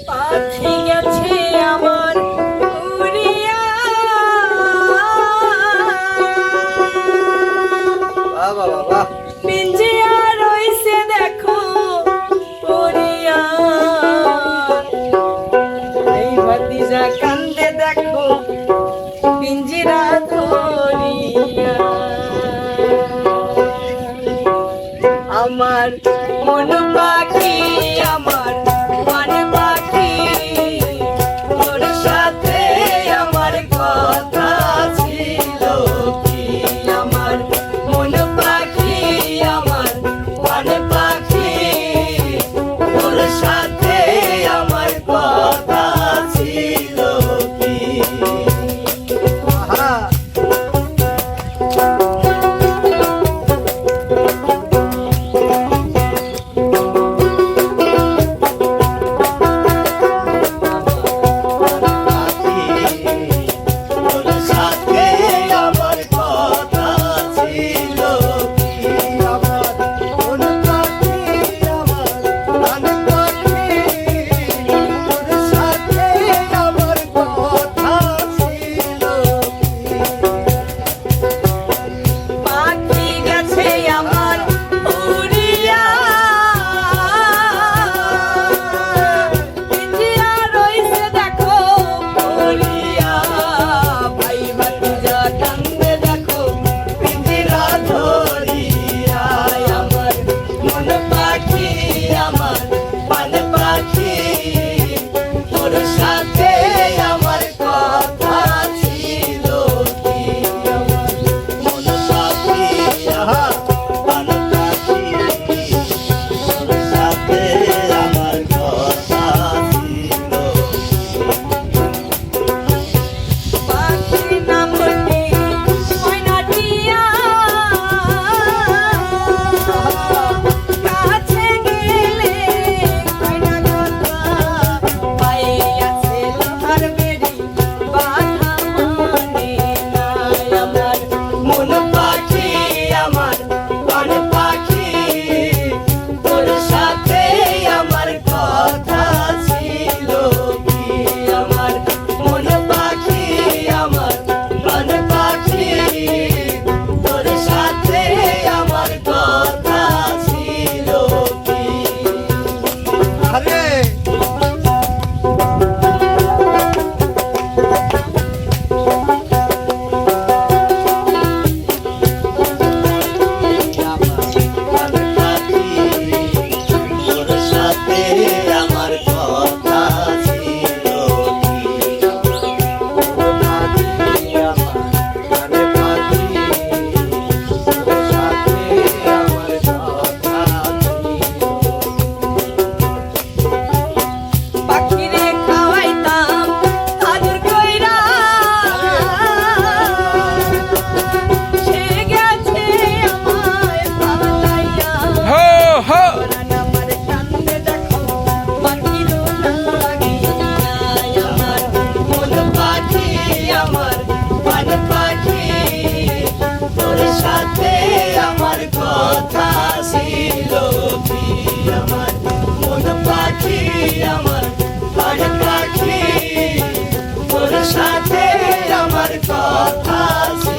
পাখি গেছে আমার উড়িয়া, বাবা বাবা পিঞ্জিয়া রইছে দেখো পড়িয়া, এই ভাতিজা কান্দে দেখো পিঞ্জিরা ধরিয়া। আমার মন পাখি আমার মন পাখি, তোর সাথে আমার কথা ছিল কি? আমার মন পাখি আমার মন পাখি, তোর সাথে আমার কথা ছিল কি? আহা পাখি গেছে আমার উড়িয়া, পিঞ্জিরা রইছে দেখো পড়িয়া, ভাই ভাতিজা কান্দে দেখো পিঞ্জিরা ধরিয়া। আমার মন পাখি আমার প্রাণ পাখি, তোর সাথে আমার কথা ছিল কি? আমার মন পাখি আহা প্রাণ পাখি, তোর সাথে আমার কথা ছিল। পাখির নাম কি ময়নাটিয়া, কাছে গেলে কয়না কথা, পায়ে আছে লোহার বেড়ি বাধা মানে নাই। আমার মন পাখি আমার প্রাণ পাখি, তোর সাথে আমার কথা ছিল কি? আমার মন পাখি আমার প্রাণ পাখি, তোর সাথে আমার কথা ছিল কি? আরে প্রাণ পাখি, তোর সাথে আমার কথা ছিল কি? পাখিরে খাওয়াইতাম আদর কইরা, সে গেছে আমায় পালাইয়া। পরাণ আমার কান্দে দেখো পাখির লাগিয়া। আমার মন পাখি আমার প্রাণ পাখি, তোর সাথে আমার কথা ছিল কি? আমার মন পাখি আমার প্রাণ পাখি, তোর সাথে আমার কথা ছিল